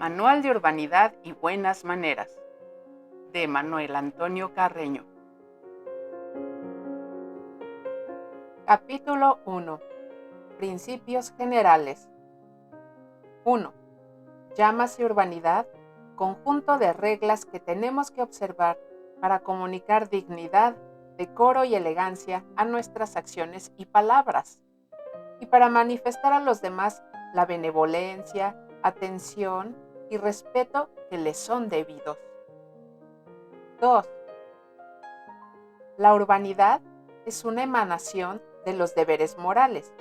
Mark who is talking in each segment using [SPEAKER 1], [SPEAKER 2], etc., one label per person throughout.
[SPEAKER 1] Manual de Urbanidad y Buenas Maneras, de Manuel Antonio Carreño. Capítulo 1. Principios generales. 1. Llámase urbanidad, conjunto de reglas que tenemos que observar para comunicar dignidad, decoro y elegancia a nuestras acciones y palabras, y para manifestar a los demás la benevolencia, atención y respeto que les son debidos. 2. La urbanidad es una emanación de los deberes morales,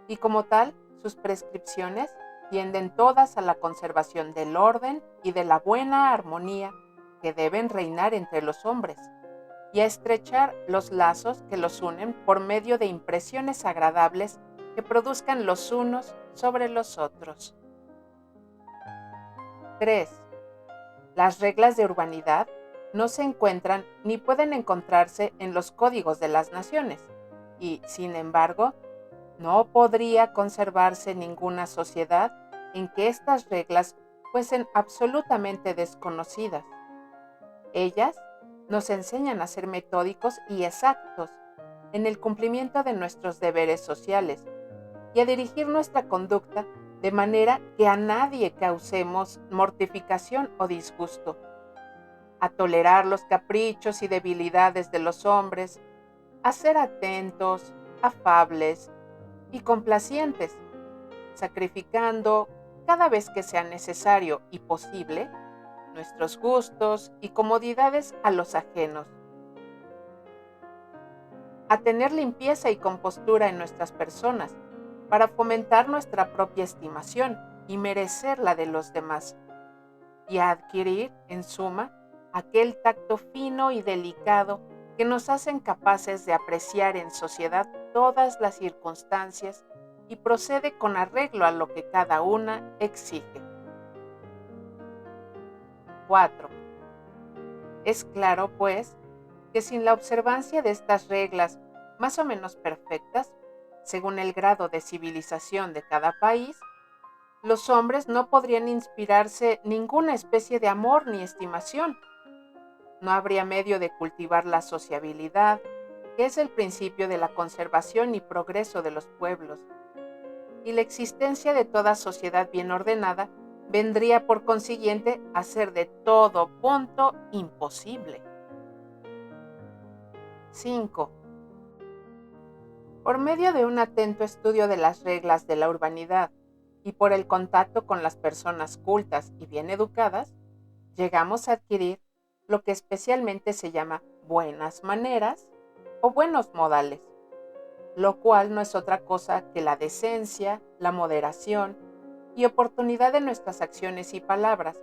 [SPEAKER 1] y como tal, sus prescripciones tienden todas a la conservación del orden y de la buena armonía que deben reinar entre los hombres, y a estrechar los lazos que los unen por medio de impresiones agradables que produzcan los unos sobre los otros. 3. Las reglas de urbanidad no se encuentran ni pueden encontrarse en los códigos de las naciones, y, sin embargo, no podría conservarse ninguna sociedad en que estas reglas fuesen absolutamente desconocidas. Ellas nos enseñan a ser metódicos y exactos en el cumplimiento de nuestros deberes sociales y a dirigir nuestra conducta de manera que a nadie causemos mortificación o disgusto, a tolerar los caprichos y debilidades de los hombres, a ser atentos, afables y complacientes, sacrificando, cada vez que sea necesario y posible, nuestros gustos y comodidades a los ajenos, a tener limpieza y compostura en nuestras personas para fomentar nuestra propia estimación y merecer la de los demás, y a adquirir, en suma, aquel tacto fino y delicado que nos hacen capaces de apreciar en sociedad todas las circunstancias y procede con arreglo a lo que cada una exige. 4. Es claro, pues, que sin la observancia de estas reglas más o menos perfectas, según el grado de civilización de cada país, los hombres no podrían inspirarse ninguna especie de amor ni estimación. No habría medio de cultivar la sociabilidad, que es el principio de la conservación y progreso de los pueblos. Y la existencia de toda sociedad bien ordenada vendría por consiguiente a ser de todo punto imposible. 5. Por medio de un atento estudio de las reglas de la urbanidad y por el contacto con las personas cultas y bien educadas, llegamos a adquirir lo que especialmente se llama buenas maneras o buenos modales, lo cual no es otra cosa que la decencia, la moderación y oportunidad de nuestras acciones y palabras,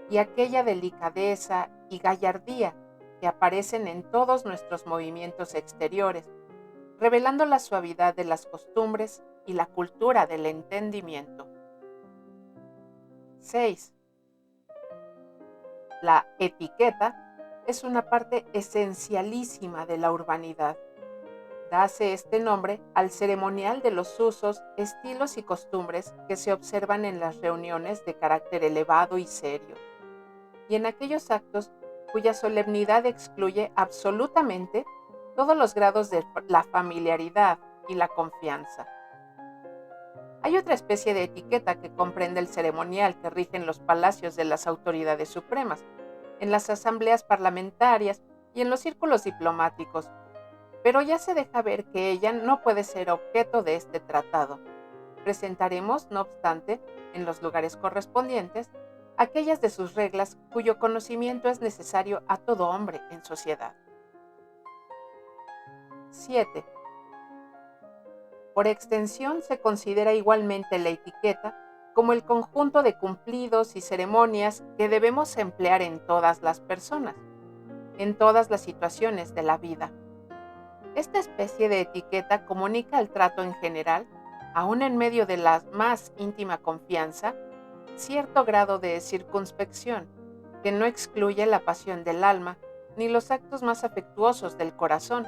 [SPEAKER 1] y aquella delicadeza y gallardía que aparecen en todos nuestros movimientos exteriores, revelando la suavidad de las costumbres y la cultura del entendimiento. 6. La etiqueta es una parte esencialísima de la urbanidad. Dase este nombre al ceremonial de los usos, estilos y costumbres que se observan en las reuniones de carácter elevado y serio, y en aquellos actos cuya solemnidad excluye absolutamente todos los grados de la familiaridad y la confianza. Hay otra especie de etiqueta que comprende el ceremonial que rige en los palacios de las autoridades supremas, en las asambleas parlamentarias y en los círculos diplomáticos, pero ya se deja ver que ella no puede ser objeto de este tratado. Presentaremos, no obstante, en los lugares correspondientes, aquellas de sus reglas cuyo conocimiento es necesario a todo hombre en sociedad. 7. Por extensión se considera igualmente la etiqueta como el conjunto de cumplidos y ceremonias que debemos emplear en todas las personas, en todas las situaciones de la vida. Esta especie de etiqueta comunica el trato en general, aún en medio de la más íntima confianza, cierto grado de circunspección, que no excluye la pasión del alma ni los actos más afectuosos del corazón,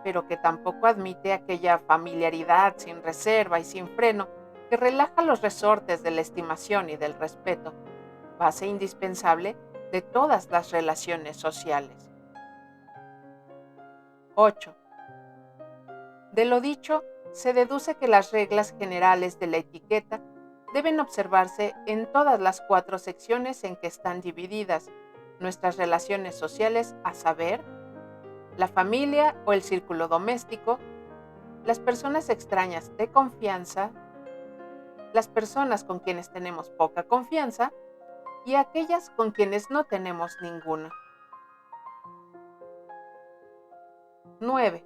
[SPEAKER 1] pero que tampoco admite aquella familiaridad sin reserva y sin freno que relaja los resortes de la estimación y del respeto, base indispensable de todas las relaciones sociales. 8. De lo dicho, se deduce que las reglas generales de la etiqueta deben observarse en todas las 4 secciones en que están divididas nuestras relaciones sociales, a saber, la familia o el círculo doméstico, las personas extrañas de confianza, las personas con quienes tenemos poca confianza y aquellas con quienes no tenemos ninguna. 9.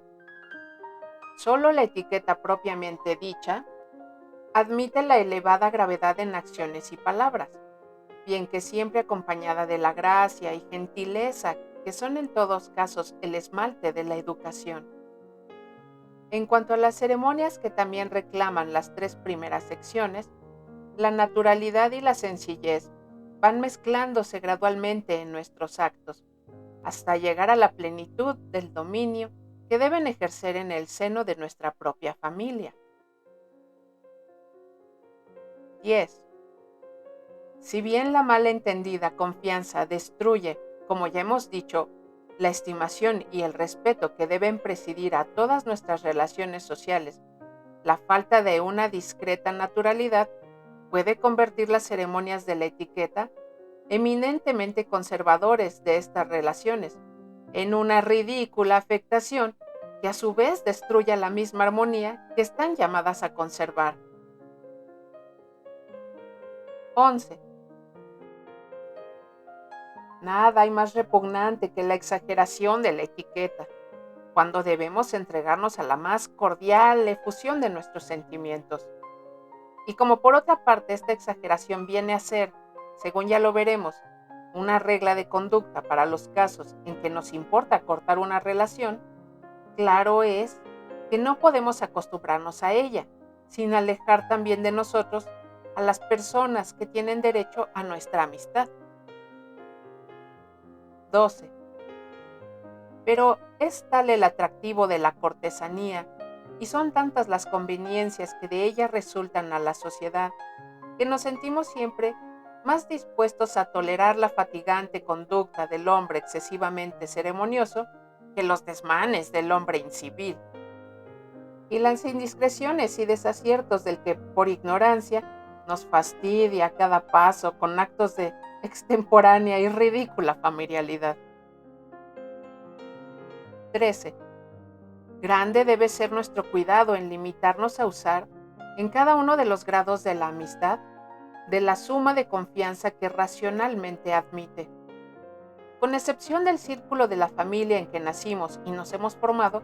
[SPEAKER 1] Solo la etiqueta propiamente dicha admite la elevada gravedad en acciones y palabras, bien que siempre acompañada de la gracia y gentileza, que son en todos casos el esmalte de la educación. En cuanto a las ceremonias que también reclaman las 3 primeras secciones, la naturalidad y la sencillez van mezclándose gradualmente en nuestros actos, hasta llegar a la plenitud del dominio que deben ejercer en el seno de nuestra propia familia. 10. Si bien la malentendida confianza destruye, como ya hemos dicho, la estimación y el respeto que deben presidir a todas nuestras relaciones sociales, la falta de una discreta naturalidad puede convertir las ceremonias de la etiqueta, eminentemente conservadores de estas relaciones, en una ridícula afectación que a su vez destruya la misma armonía que están llamadas a conservar. 11. Nada hay más repugnante que la exageración de la etiqueta, cuando debemos entregarnos a la más cordial efusión de nuestros sentimientos. Y como por otra parte esta exageración viene a ser, según ya lo veremos, una regla de conducta para los casos en que nos importa cortar una relación, claro es que no podemos acostumbrarnos a ella, sin alejar también de nosotros a las personas que tienen derecho a nuestra amistad. 12. Pero es tal el atractivo de la cortesanía y son tantas las conveniencias que de ella resultan a la sociedad, que nos sentimos siempre más dispuestos a tolerar la fatigante conducta del hombre excesivamente ceremonioso que los desmanes del hombre incivil. Y las indiscreciones y desaciertos del que, por ignorancia, nos fastidia a cada paso con actos de extemporánea y ridícula familiaridad. 13. Grande debe ser nuestro cuidado en limitarnos a usar, en cada uno de los grados de la amistad, de la suma de confianza que racionalmente admite. Con excepción del círculo de la familia en que nacimos y nos hemos formado,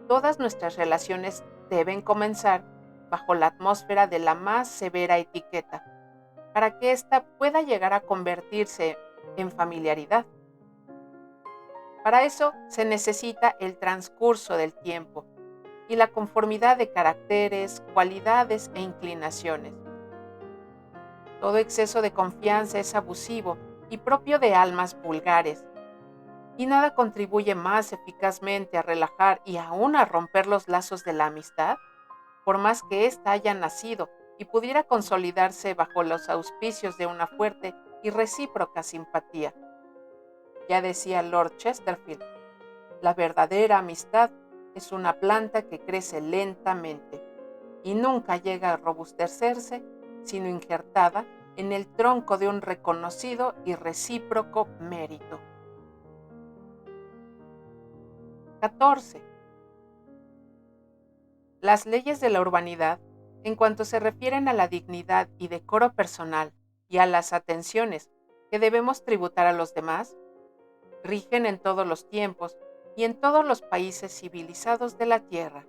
[SPEAKER 1] todas nuestras relaciones deben comenzar bajo la atmósfera de la más severa etiqueta, para que ésta pueda llegar a convertirse en familiaridad. Para eso se necesita el transcurso del tiempo y la conformidad de caracteres, cualidades e inclinaciones. Todo exceso de confianza es abusivo y propio de almas vulgares, y nada contribuye más eficazmente a relajar y aún a romper los lazos de la amistad, por más que ésta haya nacido y pudiera consolidarse bajo los auspicios de una fuerte y recíproca simpatía. Ya decía Lord Chesterfield, la verdadera amistad es una planta que crece lentamente y nunca llega a robustecerse sino injertada en el tronco de un reconocido y recíproco mérito. 14. Las leyes de la urbanidad, en cuanto se refieren a la dignidad y decoro personal y a las atenciones que debemos tributar a los demás, rigen en todos los tiempos y en todos los países civilizados de la tierra.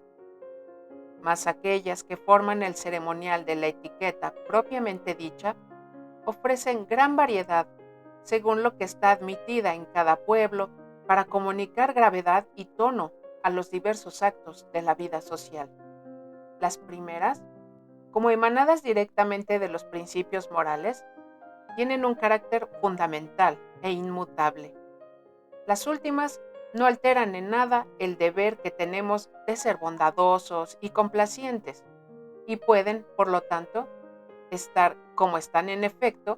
[SPEAKER 1] Mas aquellas que forman el ceremonial de la etiqueta propiamente dicha, ofrecen gran variedad según lo que está admitida en cada pueblo para comunicar gravedad y tono a los diversos actos de la vida social. Las primeras, como emanadas directamente de los principios morales, tienen un carácter fundamental e inmutable. Las últimas no alteran en nada el deber que tenemos de ser bondadosos y complacientes, y pueden, por lo tanto, estar, como están en efecto,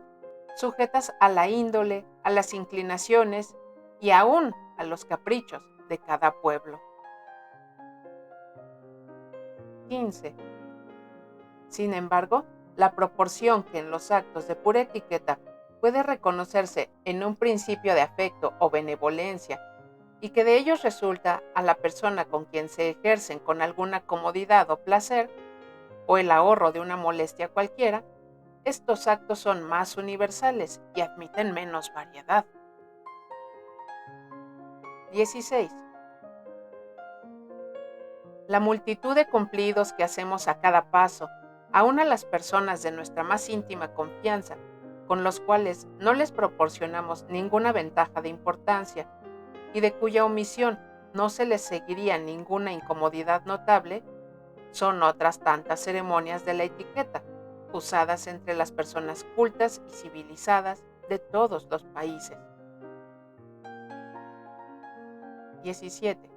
[SPEAKER 1] sujetas a la índole, a las inclinaciones y aún a los caprichos de cada pueblo. 15. Sin embargo, la proporción que en los actos de pura etiqueta puede reconocerse en un principio de afecto o benevolencia y que de ellos resulta a la persona con quien se ejercen con alguna comodidad o placer, o el ahorro de una molestia cualquiera, estos actos son más universales y admiten menos variedad. 16. La multitud de cumplidos que hacemos a cada paso, aun a las personas de nuestra más íntima confianza, con los cuales no les proporcionamos ninguna ventaja de importancia y de cuya omisión no se les seguiría ninguna incomodidad notable, son otras tantas ceremonias de la etiqueta, usadas entre las personas cultas y civilizadas de todos los países. 17.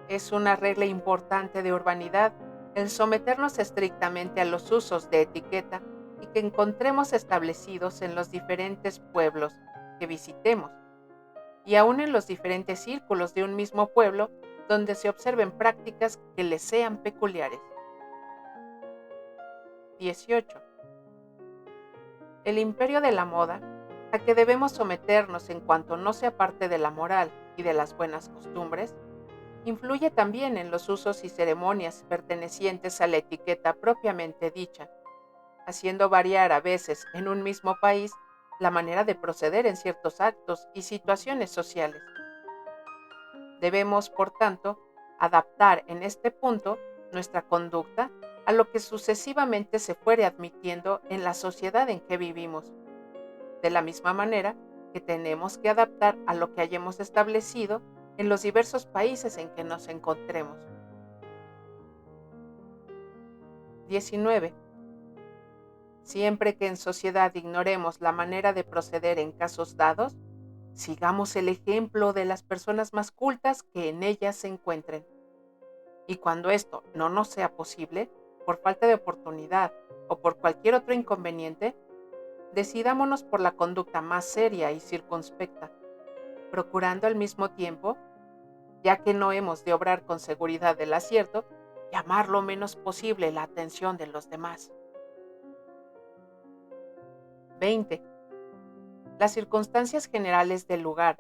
[SPEAKER 1] Es una regla importante de urbanidad el someternos estrictamente a los usos de etiqueta y que encontremos establecidos en los diferentes pueblos que visitemos, y aún en los diferentes círculos de un mismo pueblo donde se observen prácticas que les sean peculiares. 18. El imperio de la moda, a que debemos someternos en cuanto no sea parte de la moral y de las buenas costumbres, influye también en los usos y ceremonias pertenecientes a la etiqueta propiamente dicha, haciendo variar a veces en un mismo país la manera de proceder en ciertos actos y situaciones sociales. Debemos, por tanto, adaptar en este punto nuestra conducta a lo que sucesivamente se fuere admitiendo en la sociedad en que vivimos, de la misma manera que tenemos que adaptar a lo que hayamos establecido en los diversos países en que nos encontremos. 19. Siempre que en sociedad ignoremos la manera de proceder en casos dados, sigamos el ejemplo de las personas más cultas que en ellas se encuentren. Y cuando esto no nos sea posible, por falta de oportunidad o por cualquier otro inconveniente, decidámonos por la conducta más seria y circunspecta, procurando al mismo tiempo, ya que no hemos de obrar con seguridad del acierto, llamar lo menos posible la atención de los demás. 20. Las circunstancias generales del lugar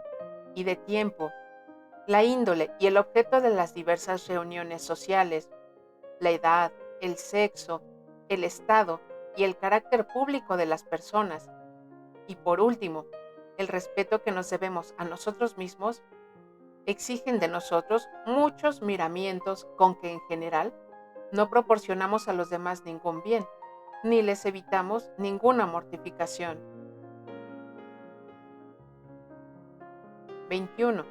[SPEAKER 1] y de tiempo, la índole y el objeto de las diversas reuniones sociales, la edad, el sexo, el estado y el carácter público de las personas, y por último, el respeto que nos debemos a nosotros mismos, exigen de nosotros muchos miramientos con que en general no proporcionamos a los demás ningún bien, ni les evitamos ninguna mortificación. 21.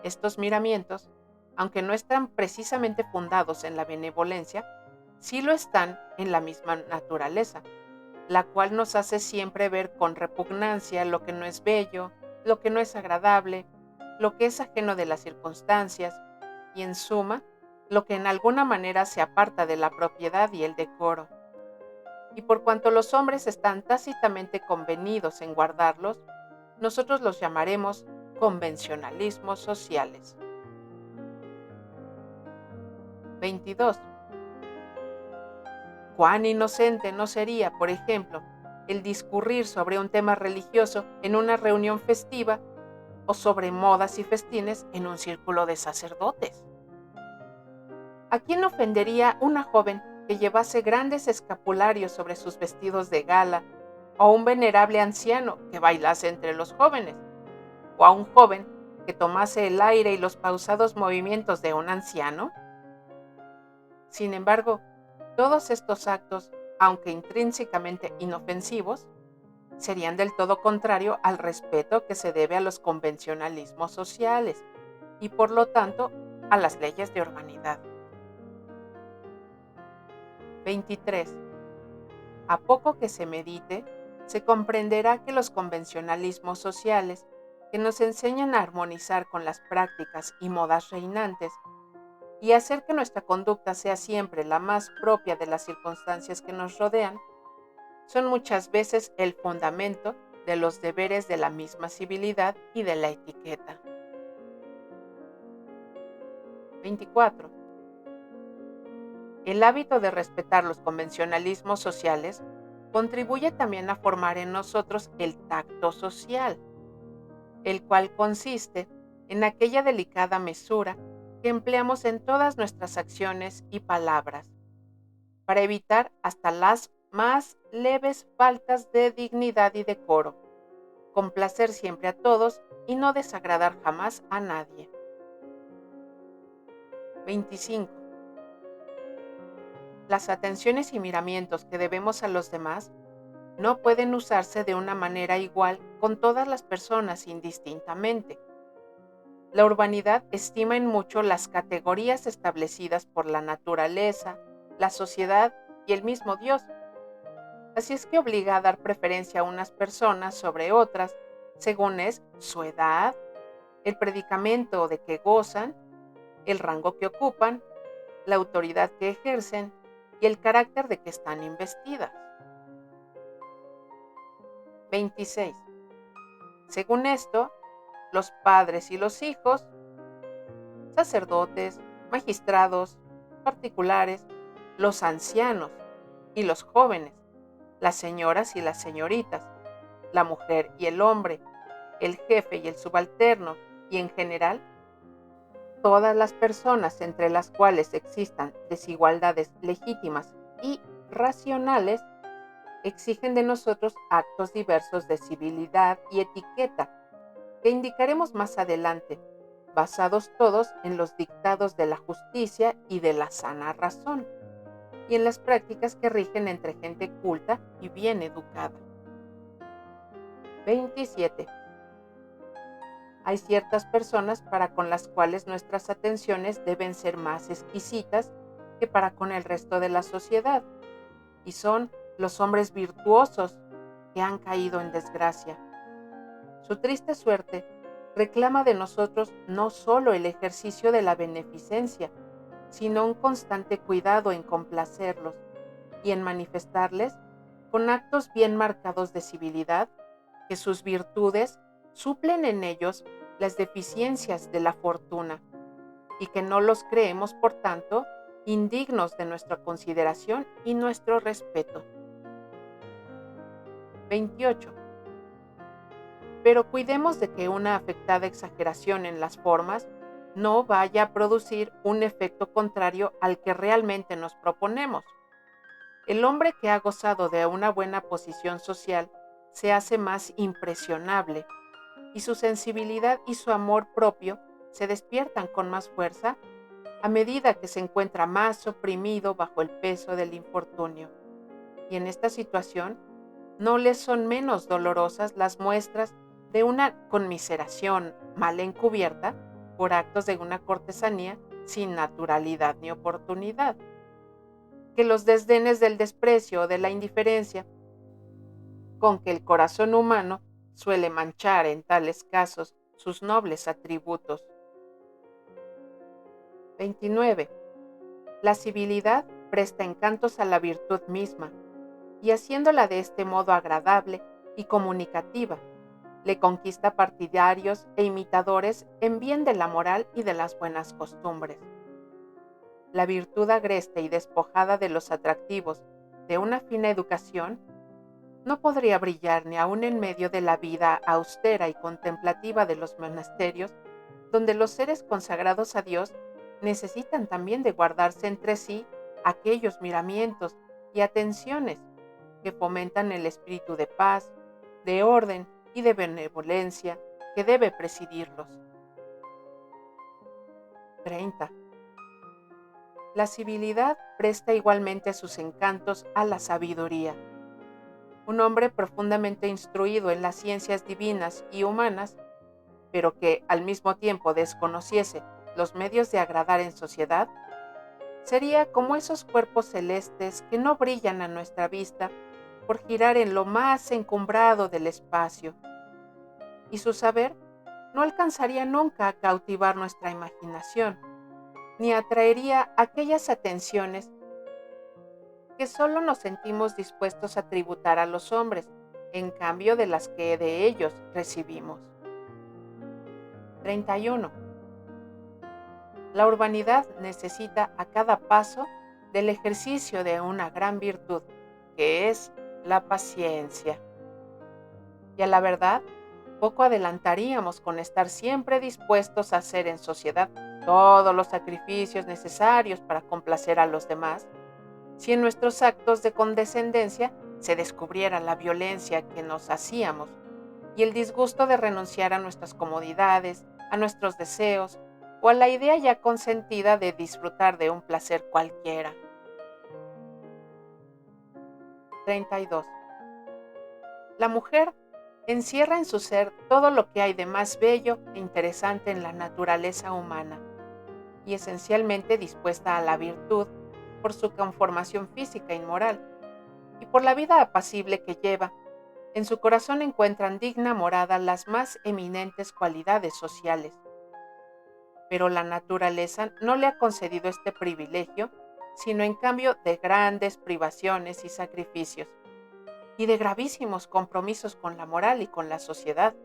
[SPEAKER 1] Estos miramientos, aunque no están precisamente fundados en la benevolencia, sí lo están en la misma naturaleza, la cual nos hace siempre ver con repugnancia lo que no es bello, lo que no es agradable, lo que es ajeno de las circunstancias, y en suma, lo que en alguna manera se aparta de la propiedad y el decoro. Y por cuanto los hombres están tácitamente convenidos en guardarlos, nosotros los llamaremos convencionalismos sociales. 22. Cuán inocente no sería, por ejemplo, el discurrir sobre un tema religioso en una reunión festiva o sobre modas y festines en un círculo de sacerdotes. ¿A quién ofendería una joven que llevase grandes escapularios sobre sus vestidos de gala, o un venerable anciano que bailase entre los jóvenes, o a un joven que tomase el aire y los pausados movimientos de un anciano? Sin embargo, todos estos actos, aunque intrínsecamente inofensivos, serían del todo contrario al respeto que se debe a los convencionalismos sociales y por lo tanto a las leyes de urbanidad. 23. A poco que se medite, se comprenderá que los convencionalismos sociales que nos enseñan a armonizar con las prácticas y modas reinantes y hacer que nuestra conducta sea siempre la más propia de las circunstancias que nos rodean, son muchas veces el fundamento de los deberes de la misma civilidad y de la etiqueta. 24. El hábito de respetar los convencionalismos sociales contribuye también a formar en nosotros el tacto social, el cual consiste en aquella delicada mesura que empleamos en todas nuestras acciones y palabras, para evitar hasta las más leves faltas de dignidad y decoro, complacer siempre a todos y no desagradar jamás a nadie. 25. Las atenciones y miramientos que debemos a los demás no pueden usarse de una manera igual con todas las personas indistintamente. La urbanidad estima en mucho las categorías establecidas por la naturaleza, la sociedad y el mismo Dios. Así es que obliga a dar preferencia a unas personas sobre otras, según es su edad, el predicamento de que gozan, el rango que ocupan, la autoridad que ejercen y el carácter de que están investidas. 26. Según esto, los padres y los hijos, sacerdotes, magistrados, particulares, los ancianos y los jóvenes, las señoras y las señoritas, la mujer y el hombre, el jefe y el subalterno, y en general, todas las personas entre las cuales existan desigualdades legítimas y racionales, exigen de nosotros actos diversos de civilidad y etiqueta, que indicaremos más adelante, basados todos en los dictados de la justicia y de la sana razón, y en las prácticas que rigen entre gente culta y bien educada. 27. Hay ciertas personas para con las cuales nuestras atenciones deben ser más exquisitas que para con el resto de la sociedad, y son los hombres virtuosos que han caído en desgracia. Su triste suerte reclama de nosotros no solo el ejercicio de la beneficencia, sino un constante cuidado en complacerlos y en manifestarles, con actos bien marcados de civilidad, que sus virtudes suplen en ellos las deficiencias de la fortuna, y que no los creemos, por tanto, indignos de nuestra consideración y nuestro respeto. 28. Pero cuidemos de que una afectada exageración en las formas no vaya a producir un efecto contrario al que realmente nos proponemos. El hombre que ha gozado de una buena posición social se hace más impresionable, y su sensibilidad y su amor propio se despiertan con más fuerza a medida que se encuentra más oprimido bajo el peso del infortunio. Y en esta situación no les son menos dolorosas las muestras de una conmiseración mal encubierta por actos de una cortesanía sin naturalidad ni oportunidad, que los desdenes del desprecio o de la indiferencia con que el corazón humano suele manchar en tales casos sus nobles atributos. 29. La civilidad presta encantos a la virtud misma, y haciéndola de este modo agradable y comunicativa, le conquista partidarios e imitadores en bien de la moral y de las buenas costumbres. La virtud agreste y despojada de los atractivos de una fina educación no podría brillar ni aun en medio de la vida austera y contemplativa de los monasterios, donde los seres consagrados a Dios necesitan también de guardarse entre sí aquellos miramientos y atenciones que fomentan el espíritu de paz, de orden y de benevolencia que debe presidirlos. 30. La civilidad presta igualmente sus encantos a la sabiduría. Un hombre profundamente instruido en las ciencias divinas y humanas, pero que al mismo tiempo desconociese los medios de agradar en sociedad, sería como esos cuerpos celestes que no brillan a nuestra vista por girar en lo más encumbrado del espacio, y su saber no alcanzaría nunca a cautivar nuestra imaginación, ni atraería aquellas atenciones que solo nos sentimos dispuestos a tributar a los hombres, en cambio de las que de ellos recibimos. 31. La urbanidad necesita a cada paso del ejercicio de una gran virtud, que es la paciencia. Y a la verdad, poco adelantaríamos con estar siempre dispuestos a hacer en sociedad todos los sacrificios necesarios para complacer a los demás, si en nuestros actos de condescendencia se descubriera la violencia que nos hacíamos y el disgusto de renunciar a nuestras comodidades, a nuestros deseos o a la idea ya consentida de disfrutar de un placer cualquiera. 32. La mujer encierra en su ser todo lo que hay de más bello e interesante en la naturaleza humana y esencialmente dispuesta a la virtud por su conformación física y moral y por la vida apacible que lleva. En su corazón encuentran digna morada las más eminentes cualidades sociales. Pero la naturaleza no le ha concedido este privilegio, sino en cambio de grandes privaciones y sacrificios, y de gravísimos compromisos con la moral y con la sociedad.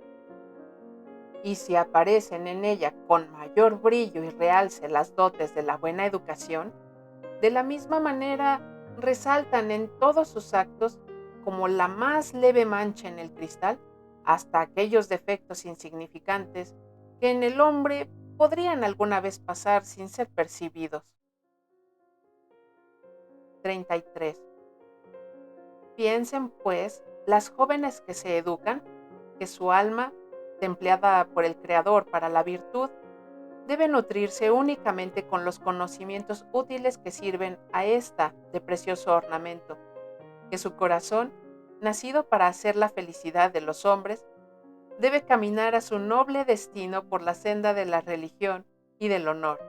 [SPEAKER 1] Y si aparecen en ella con mayor brillo y realce las dotes de la buena educación, de la misma manera resaltan en todos sus actos como la más leve mancha en el cristal, hasta aquellos defectos insignificantes que en el hombre podrían alguna vez pasar sin ser percibidos. 33. Piensen, pues, las jóvenes que se educan, que su alma, templeada por el Creador para la virtud, debe nutrirse únicamente con los conocimientos útiles que sirven a esta de precioso ornamento, que su corazón, nacido para hacer la felicidad de los hombres, debe caminar a su noble destino por la senda de la religión y del honor,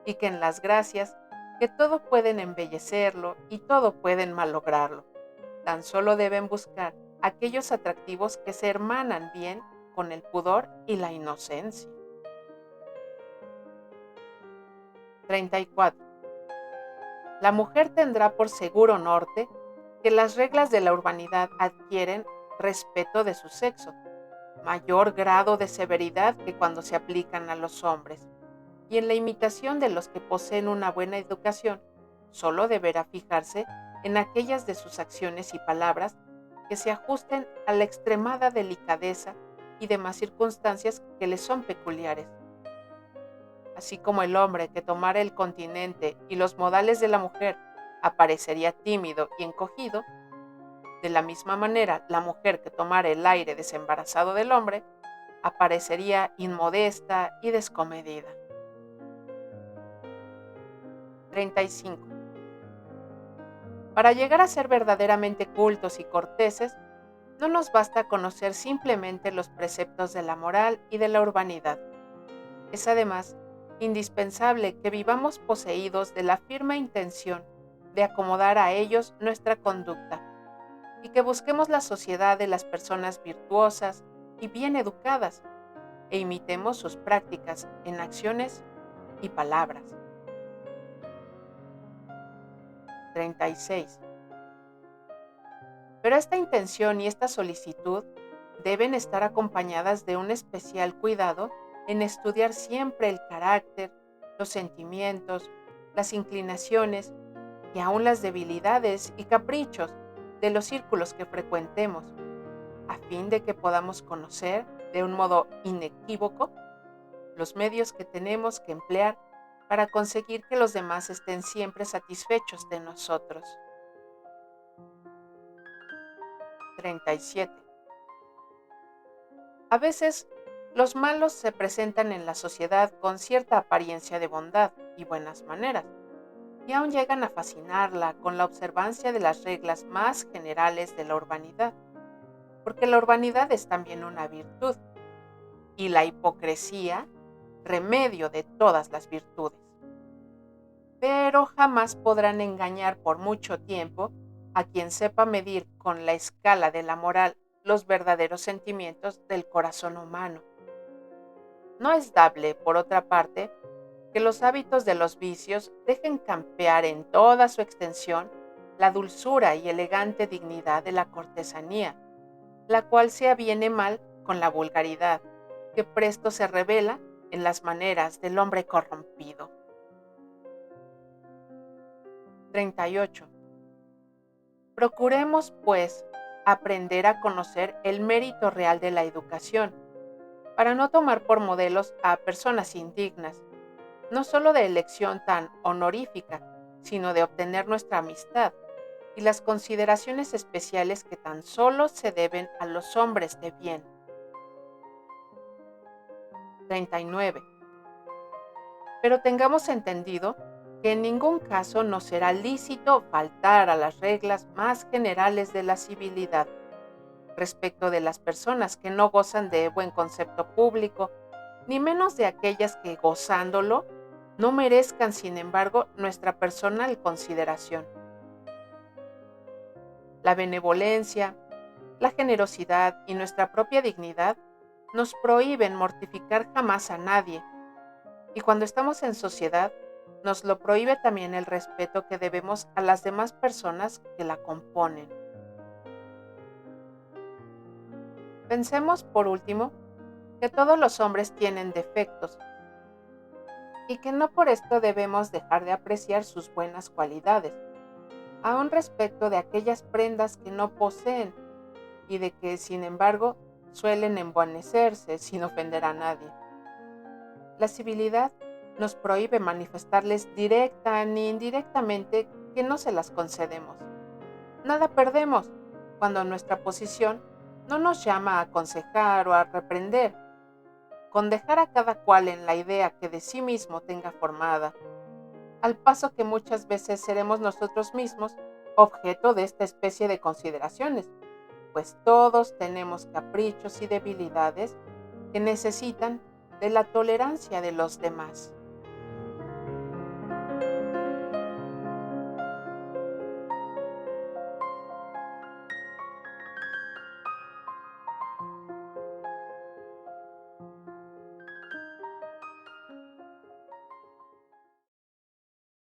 [SPEAKER 1] y que en las gracias, que todo pueden embellecerlo y todo pueden malograrlo, tan solo deben buscar aquellos atractivos que se hermanan bien con el pudor y la inocencia. 34. La mujer tendrá por seguro norte que las reglas de la urbanidad adquieren respeto de su sexo, mayor grado de severidad que cuando se aplican a los hombres, y en la imitación de los que poseen una buena educación, solo deberá fijarse en aquellas de sus acciones y palabras que se ajusten a la extremada delicadeza y demás circunstancias que le son peculiares. Así como el hombre que tomara el continente y los modales de la mujer aparecería tímido y encogido, de la misma manera la mujer que tomara el aire desembarazado del hombre aparecería inmodesta y descomedida. 35. Para llegar a ser verdaderamente cultos y corteses, no nos basta conocer simplemente los preceptos de la moral y de la urbanidad. Es además indispensable que vivamos poseídos de la firme intención de acomodar a ellos nuestra conducta y que busquemos la sociedad de las personas virtuosas y bien educadas e imitemos sus prácticas en acciones y palabras. 36. Pero esta intención y esta solicitud deben estar acompañadas de un especial cuidado en estudiar siempre el carácter, los sentimientos, las inclinaciones y aún las debilidades y caprichos de los círculos que frecuentemos, a fin de que podamos conocer de un modo inequívoco los medios que tenemos que emplear para conseguir que los demás estén siempre satisfechos de nosotros. 37. A veces, los malos se presentan en la sociedad con cierta apariencia de bondad y buenas maneras, y aún llegan a fascinarla con la observancia de las reglas más generales de la urbanidad, porque la urbanidad es también una virtud, y la hipocresía, remedio de todas las virtudes. Pero jamás podrán engañar por mucho tiempo a quien sepa medir con la escala de la moral los verdaderos sentimientos del corazón humano. No es dable, por otra parte, que los hábitos de los vicios dejen campear en toda su extensión la dulzura y elegante dignidad de la cortesanía, la cual se aviene mal con la vulgaridad, que presto se revela en las maneras del hombre corrompido. 38. Procuremos, pues, aprender a conocer el mérito real de la educación, para no tomar por modelos a personas indignas, no solo de elección tan honorífica, sino de obtener nuestra amistad y las consideraciones especiales que tan solo se deben a los hombres de bien. 39. Pero tengamos entendido que en ningún caso nos será lícito faltar a las reglas más generales de la civilidad respecto de las personas que no gozan de buen concepto público, ni menos de aquellas que, gozándolo, no merezcan, sin embargo, nuestra personal consideración. La benevolencia, la generosidad y nuestra propia dignidad nos prohíben mortificar jamás a nadie, y cuando estamos en sociedad, nos lo prohíbe también el respeto que debemos a las demás personas que la componen. Pensemos, por último, que todos los hombres tienen defectos y que no por esto debemos dejar de apreciar sus buenas cualidades, aun respecto de aquellas prendas que no poseen y de que, sin embargo, suelen envanecerse sin ofender a nadie. La civilidad nos prohíbe manifestarles directa ni indirectamente que no se las concedemos. Nada perdemos cuando nuestra posición no nos llama a aconsejar o a reprender, con dejar a cada cual en la idea que de sí mismo tenga formada, al paso que muchas veces seremos nosotros mismos objeto de esta especie de consideraciones, pues todos tenemos caprichos y debilidades que necesitan de la tolerancia de los demás.